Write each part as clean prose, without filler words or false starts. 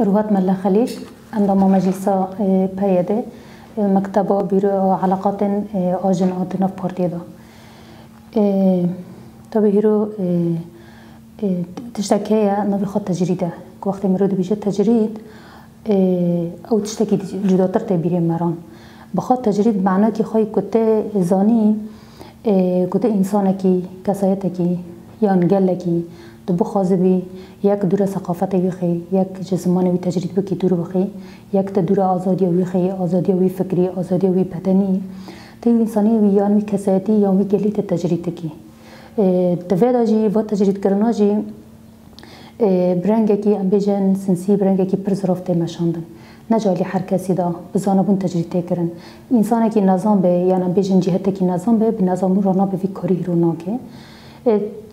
روحات ملا خليل عندما مجلسة PYD'ê مكتبة بيرو علاقات آجن آتنا في PYD'ê طبعا هيرو تشتكيها نبي خد تجريده وقت مرود بيجي تجريد أو تشتكي جداتر تبيري مران بخد تجريد معناه كي خاي كته زاني كته إنسانكي كسایتکی یا انگلکی دو خازبی یک دور ثقافت ویخی یک جسمانی وی تجرید بکی دور بخی یک تدور آزادی ویخی آزادی وی فکری آزادی وی بدنی تی انسانی وی یان وی کسایتی یا وی گلیت تجرید کی تفیدا جی و تجرید کرنا جی برنگه کی امبیجن سنسی برنگه کی پرزرافت مشاندن نجالی هر کسی دا بزانه بون تجرید کرن انسانی کی نظام به یا امبیجن جهت کی نظام به نظام رو نا به کاری رو ناکه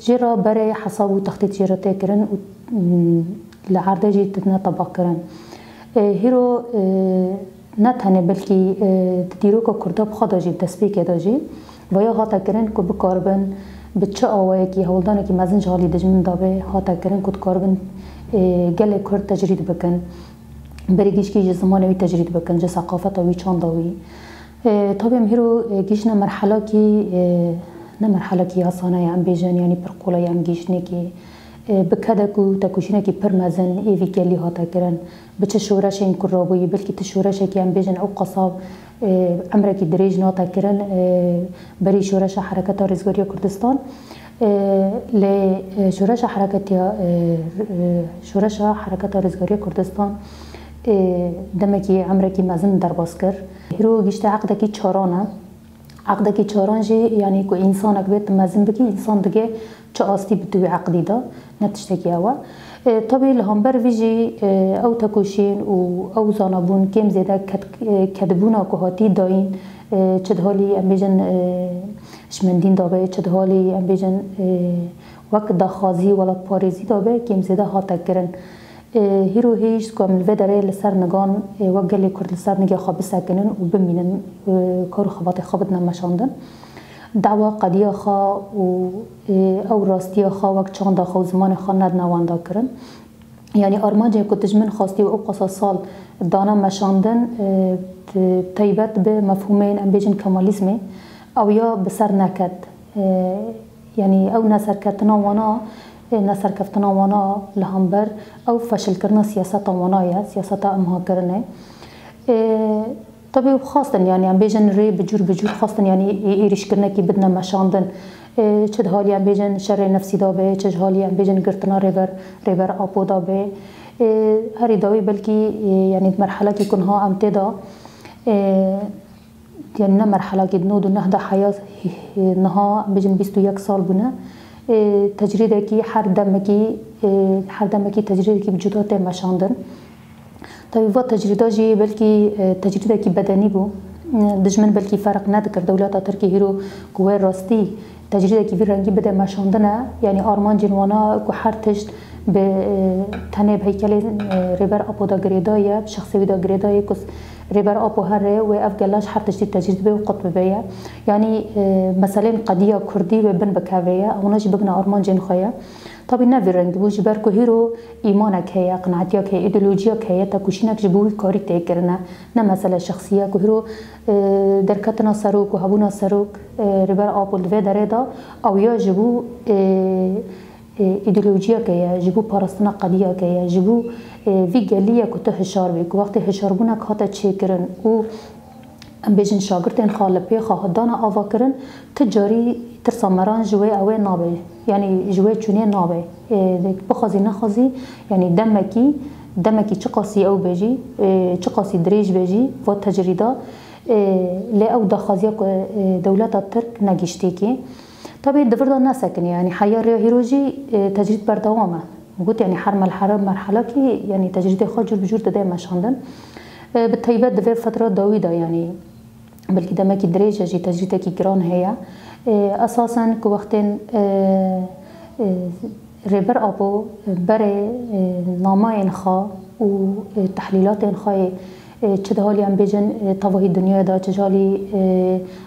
جرا برای حساب و تخطيط جرا تكرن و لعرض جي تتنا طبق كرن هيرو نتهنه بلكي تديرو که کرده بخدا جي دسبي كده جي ويا هاتا كرن که بكاربن بچه آوائي كي هولدانه كي مزن جالي دجمن دابه هاتا كرن که كاربن گل کرد تجرید بکن بريگيش كي زمانه وي تجرید بکن جه ثقافت وي چانداوي طبعا هيرو گيشنا مرحله كي نه مرحله کی آسانه ام بیجن یعنی پر قوله ام گیشنه کی بکدکو تکوشینه کی پر مزن ایوی گلی هاتا کرن بچه شورش این کرابوی بلکی تشورش کی ام بیجن او قصاب امره کی دریج ناتا کرن بری شورش حرکت رزگاری کردستان ل شورش حرکت رزگاری کردستان دمکی امره کی مزن درباس کر هیرو گشت عقده کی چارانه عقده کی چاران جی یعنی که انسان اکبت مزن بکی انسان دیگه چه آستی بتوی عقدی دا نتشتکی اوه طبعا لهمبر ویجی او تکوشین و او زانبون کم زیده کدبونا که هاتی داین چه حالی ام بیجن شمندین دابه چه حالی ام بیجن وقت دخازی ولا پاریزی دابه کم زیده هاتا کرن هیرو هیچ کامل و داره لسر نگان و گلی کرد لسر نگه خواب سکنن و بمینن کارو خوابت نمشاندن دعوا قدیا خوا و او راستی خوا وقت چاندا خوا زمان خوا ند نواندا کرن یعنی آرمانجه که تجمن خواستی و او قصا سال دانا مشاندن تایبت به مفهومین ام بیجن کمالیزمه او یا بسر نکد یعنی او نسر کتنا وانا نصر کفتنا وانا لهمبر او فشل کرنا سیاست وانایا سیاست امها کرنه طبعا خواستن يعني ام بیجن ری بجور خواستن يعني ایریش کرنه کی بدنا مشاندن چه حالی ام بیجن شر نفسی دابه چه حالی ام بیجن گرتنا ریبر آپو دابه هری داوی بلکی يعني مرحله کی کنها امتدا يعني نه مرحله کی نود نه ده حیات نها ام بیجن 21 سال بونه تجريده كي هر دمكي تجريده كي بجدات مشاندن طيب و تجريده جي بلكي تجريده كي بدني بو دجمن بلكي فرق ندكر دولات تركي هيرو قوى راستي تجريده كي رنگي بده مشاندنه يعني آرمان جنوانا كو هر تشت بتنه بهيكل ريبر ابو دا غريدايه بشخصي دا غريدايه كس ريبر ابو هره و افجلاش هر تشت تجريد به قطب بيه يعني مثلا قضيه كردي وبن بكاويه او نجي بغنا ارمان جن خويا طب نبي رنگ بوج بركو هيرو ايمانك هي قناعتك هي ايديولوژيك هي تكوشينك جبوي كاري تكرنا نه مساله شخصيه كو هيرو دركتنا سروك وهبونا سروك ريبر ابو دو دريدا او يا جبو ایدئولوژیا که جبو پارستنا قضیه که جبو وی گلیه که تو هشار بی که وقتی هشار بونه که هاته چه کرن و ام بیجن شاگردین خالپی خواهدان آوا کرن تجاری ترسامران جوه اوه نابه یعنی جوه چونه نابه بخوازی نخوازی یعنی دمکی چه قاسی او بیجی چه قاسی دریج بیجی و تجریده لی او دخوازی که دولت ترک نگیشتی که طبعا دفردا نسكن يعني حياة هيروجي تجريد بردوامه قلت يعني حرم الحرب مرحله كي يعني تجريد خاجر بجور ده مشاندن بالتيبات دفر فتره داويده يعني بلكي دمكي دريجه جي تجريد كي جران هي اساسا كو وقتين ريبر ابو بري نامه انخا و تحليلات انخا چه حالی ام بیجن تواهی دنیا دا چه حالی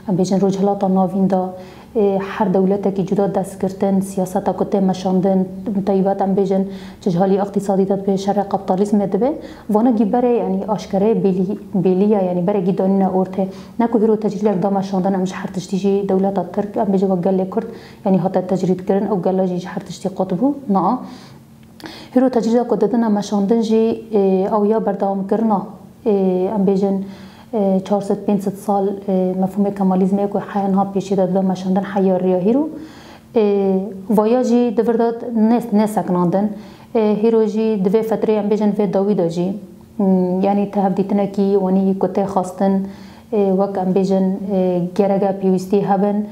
ام بیجن روجهلات ناوین دا هر دولت کی جدا دست گرتن سیاست کته مشاندن طیبات ام بیجن چجالی اقتصادی داد به شر کپیتالیسم دبه وانا گی بره یعنی آشکاره بیلیا یعنی بره گی دانی نورته نکو هیرو تجرید دا مشاندن امش هر تشتیجی دولت ترک ام بیجا گله کرد یعنی هات تجرید کردن او گله جی هر تشتی قطبو نه هیرو تجرید کو دادن مشاندن جی او یا بردام کرنا ام بیجن 400-500 سال مفهوم کمالیزم که حیانها پیشی داد به مشاندن حیاری هیرو ویا جی دورداد نسکناندن هیرو جی دوی فتره ام بیجن و داویدا جی یعنی تهبدیتنا کی ونی کته خواستن وک ام بیجن گرگا پیوستی هبن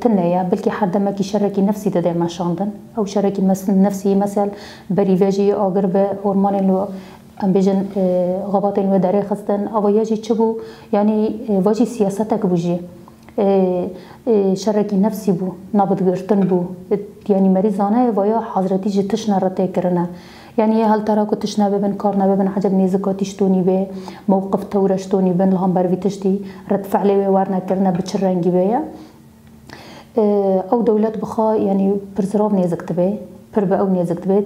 تنیا بلکه هر دم کی شرکی نفسی داده مشاندن او شرکی نفسی مثلا بریوجی آگر به اورمان لو ام بیجن غاباتین و داره خستن اوایجی چبو یعنی واجی سیاستک بوجی شرکی نفسی بو نابد گرتن بو یعنی مریضانه ویا حضرتی جی تشنه رته کرنه یعنی هل ترا کو تشنه ببن کار نببن عجب نیزکاتیش تونی به موقف تورش تونی بن لهم بروی تشتی رد فعلی و ورنه کرنه بچه رنگی بیا او دولت بخوا یعنی پرزراف نیزکت به پر به او نیزکت به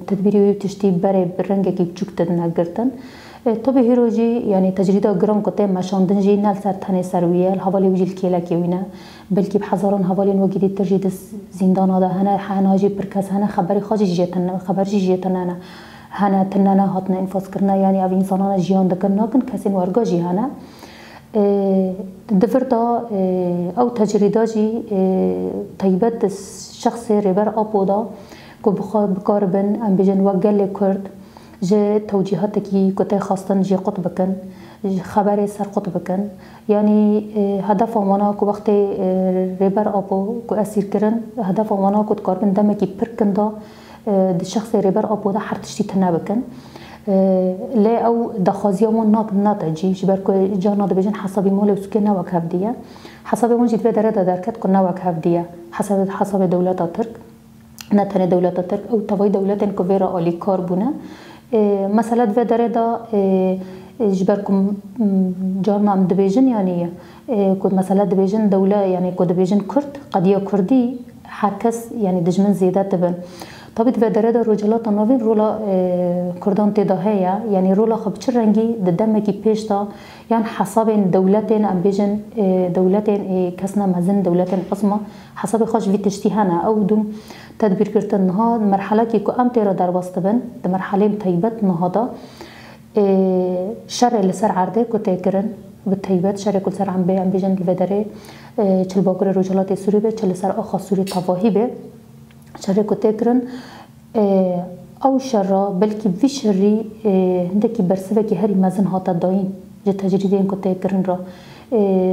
تدبیری و تشتی بره برنگه کی چوک تدنه گرتن طبی هیروجی یعنی تجریدا گرام کته مشاندن جی نل سر تنه سرویه الحوالی وجیل کیلا کیوینه بلکه بحزاران حوالی نوگیدی تجرید زندان آده هنه حناجی پرکس هنه خبری خاجی جیتن خبر جیتن هنه تنه هاتنه انفاس کرنه یعنی او انسانان جیان دکن ناکن کسی ورگا جی هنه دفرتا او تجریدا جی طیبت شخص ریبر آپودا که بکار بن ام بیجن وگل کرد جه توجیهات کی کته خواستن جه قطب کن خبر سر قطب کن یعنی هدف آمانا که وقت ریبر آپو که اسیر کرن هدف آمانا که کاربن دمه کی پر کن دا شخص ریبر آپو دا هر تشتی تنه بکن لی او دخوازی آمان ناتجی جبر که جا ناده بجن حسابی مال و سکه نوک هفدیه حسابی من جدوه داره درکت که نوک هفدیه حساب دولت ترک نه تنه دولت ترک او توای دولت که ویرا آلی کار بونه مثلا دو داره دا جبركم جارنا عم دبيجن يعني كود مثلا دبيجن دولة يعني كود دبيجن كرد قضية كردي حركس يعني دجمن زيادة تبن طبعا دو داره دا رجالات نوين رولا كردان تداهية يعني رولا خبچر رنگي ددمه كي پیش دا يعني حساب دولتين عم بيجن دولتين كسنا مزن دولتين عظمى حساب خاش في تشتيهانا او دوم تدبير كرتن نها مرحلة كي ام تيرا در باستبن ده مرحلة طيبت نهادا شر لسر عرده كتاي كرن بالطيبت شر كل سر عم بيجن لفدره چل باكر رجالات سوري به چل سر اخا سوري تواهي به شر كتاي كرن او شر بلكي في شري هندكي برسبه كي هري مزن هاتا داين جه تجريدين كتاي كرن را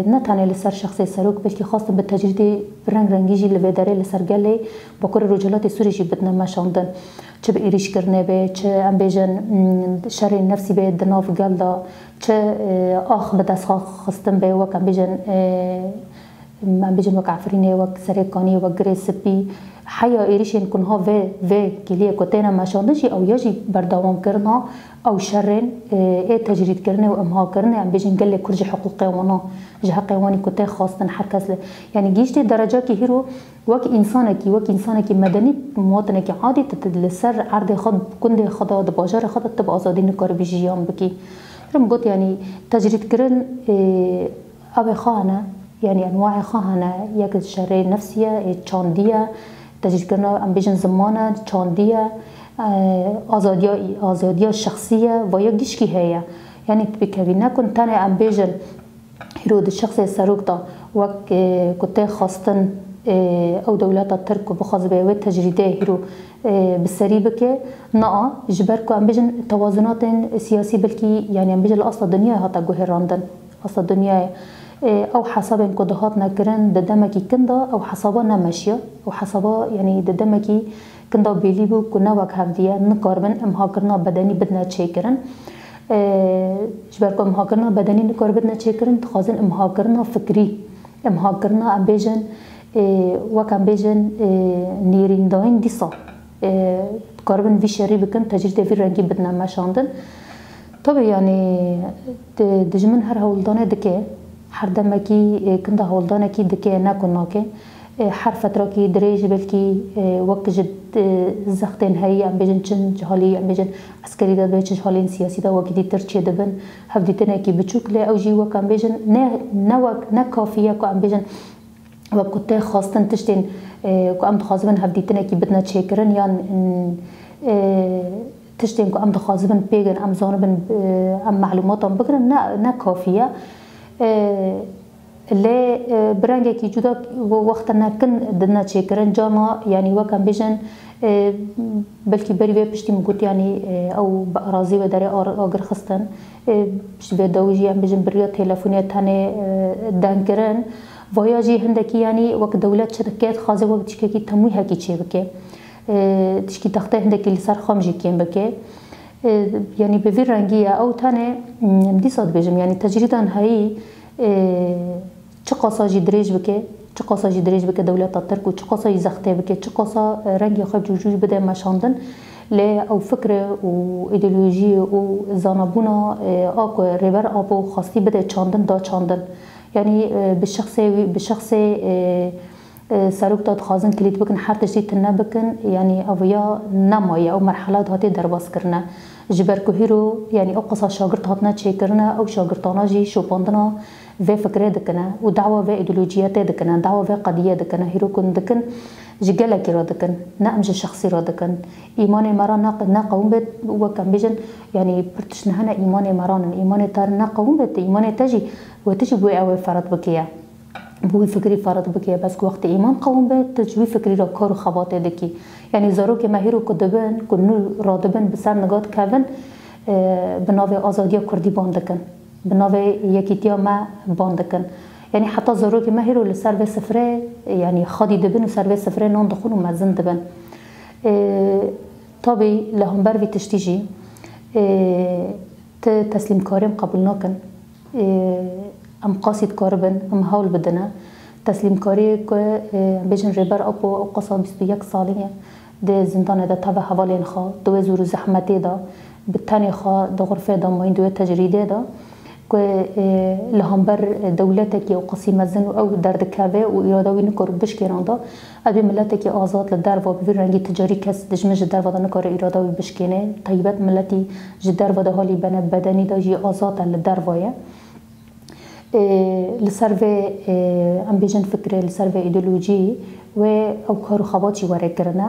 نتانه لسر شخص سروک بلکه خواست به تجربه رنگی جی لبدره لسر گله با کار رجالات سوری جی بدن مشاندن چه به ایریش کرنه به چه ام بیجن شر نفسی به دناف گل دا چه آخ به دست خواستن به وک ام بیجن وک عفرینه وک سرکانی وک گریسپی حیا ایریشین کنها و کلیه کتینا مشاندن جی او یا جی بردوام کرنا او شرن تجرید کرنه و امها کرنه ام بیجن گله کرج حقوقی وانا جه قوانی کته خواستن هر کس یعنی گیشت درجه که هیرو وک انسان کی مدنی مواطن کی عادی تدلسر عرض خود کنده خدا د بازار خدا تب آزادی نکار بیجیام بکی رم گوت یعنی تجرید کرن او خانه یعنی انواع خانه یک شر نفسیه چاندیه تجرید کرن ام بیجن زمانه چاندیه آزادی شخصیه و یک گیشکی هیا یعنی بکوی نکن تنه ام بیجن هیرو د شخص سروک دا وک کته خواستن او دولت ترک بخواز به و تجریده هیرو بسری بکه نه جبر کو ام بیجن توازنات سیاسی بلکی یعنی ام بیجن اصل دنیا هاتا گوهراندن اصل دنیا او حساب انقضاءات نکرن د دمکی کندا او حسابا نمشیا او حسابا یعنی د دمکی کندا بیلی بو کو نوک هفدیه نکاربن امها کرنا بدنی بدنا چه کرن جبركم امها کرنا بدنی نکار بدنا چه کرن تخازن امها کرنا فکری امها کرنا ام بیجن وک ام بیجن نیرینداین دیسا کاربن وی شری بکن تجربه وی رنگی بدنا مشاندن طبعا يعني دجمن هر هولدانه دکه هر دمکی کنده هولدانه کی دکه نکن ناکه هر فتره کی دریج بلکی وقت جد زختن هایی ام بیشن چن جهالی ام بیشن عسکری داد بیشن جهالی سیاسی دا وقتی تر چه دبن هفدیتنه کی بچوک ل اوجی وقت ام بیشن نه وقت نه کافیه که ام بیشن وقت خواستن تشتین که ام خواستن هفدیتنه کی بدنا چه کرن یا تشتين كأم دخازبن بيجن أم زانبن أم معلوماتهم بكرن نا كافية اللي برانجة كي جدا وقتنا كن دنا تشكرن جانا يعني وكان بيجن بلكي بري بيشتي مقول يعني أو بأراضي وداري آجر خستن بيشتي بدوجي أم بيجن بريات تلفونيات هني دانكرن فياجي هندكي يعني وقت دولة شركات خازة وقت شكلي تمويها كي تشبكه تشكي تخته هندك اللي صار خامجي كيم بكي يعني بفير رنگية أو تاني مدي صاد بيجم يعني تجريدان هاي چقاسا جي دريج بكي چقاسا جي دريج بكي دولة الترك و چقاسا يزخته بكي چقاسا رنگي خب جوجوج بده مشاندن ل أو فكرة و إيديولوژي و زانبونا آكو ريبر آبو خاصي بده چاندن دا چاندن يعني بالشخصي سروك داد خازن كليت بكن هر تشتي تنا بكن يعني أويا نمايا أو مرحلات هاتي درباس كرنا جبر كهيرو يعني أو قصة شاگرد هاتنا تشي كرنا أو شاگردانا جي شوباندنا في فكرة دكنا ودعوة في إيديولوجيات دكنا دعوة في قضية دكنا هيرو كن دكن جگلا كرا دكن نأمج شخصي را دكن إيمان مرا ناقوم بيت وكان بيجن يعني برتشنهنا إيمان مران إيمان تار ناقوم بيت إيمان تجي وتجي بوي أوي فرط بكيا بوی فکری فرض بکیه بس که وقت ایمان قوم به تجوی فکری را کار و خباته دکی یعنی زارو که مهیرو کدبن کنو رادبن بسر نگات کردن بناوی آزادی کردی باندکن بناوی یکیتیا ما باندکن یعنی حتی زارو که مهیرو لسر به سفره یعنی خادی دبن و سر به سفره نان دخون و مزن دبن طبی لهم بر وی تشتیجی تسلیم کاریم قبول نکن ام قاصد کاربن ام هول بدنا تسلیم کاری که بیشتر ریبر آبو قصه 21 سالیه ده زندان ده تابع حوالین خا دو زور زحمتی دا بالتاني خا ده غرفه دا ماین دو تجریده دا که لهمبر دولتك او قسم زن او درد کاوه و اراده وی نکار بشکران دا ابی ملتك آزاد لدر و بی رنگی تجاری کس دجمه جدر و دا نکار اراده وی بشکنه طیبت ملتی جدر و دا حالی بدنی دا جی آزاد لدر وایه لسرفه ام بیشن فکر لسرفه ایدئولوژی و او کارو خباتی واره کرنا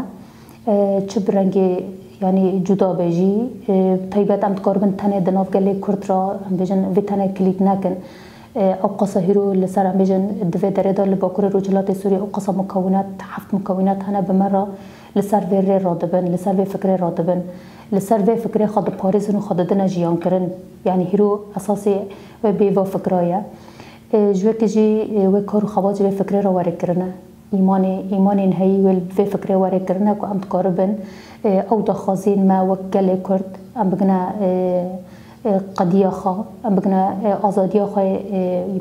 چه برنگی یعنی جدا بجی طیبت ام تکاربن تنه دناف گله کرد را ام بیشن و تنه کلیک نکن او قصه هیرو لسر ام بیشن دوی درده لباکور رجلات سوری او قصه مکونات 7 مکونات هنه بمره لسرفه ری رادبن لسرفه فکر رادبن لسرفه فکر خود پاریزن و خود دن جیان کرن يعني هيرو أساسي وبيفا فكرايا جوك جي وكارو خواج بفكرة رواركرنا إيماني نهاي والفي فكرة واركرنا كو أم تقاربن أو دخازين ما وكالي كرد أم بقنا قضية خا أم بقنا آزادية خا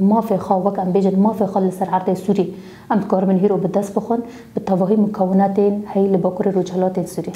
ما في خا وك أم بيجن ما في خا لسر عرض سوري أم تقاربن هيرو بدس بخون بالتواهي مكوناتين هاي لباكور رجالات سوري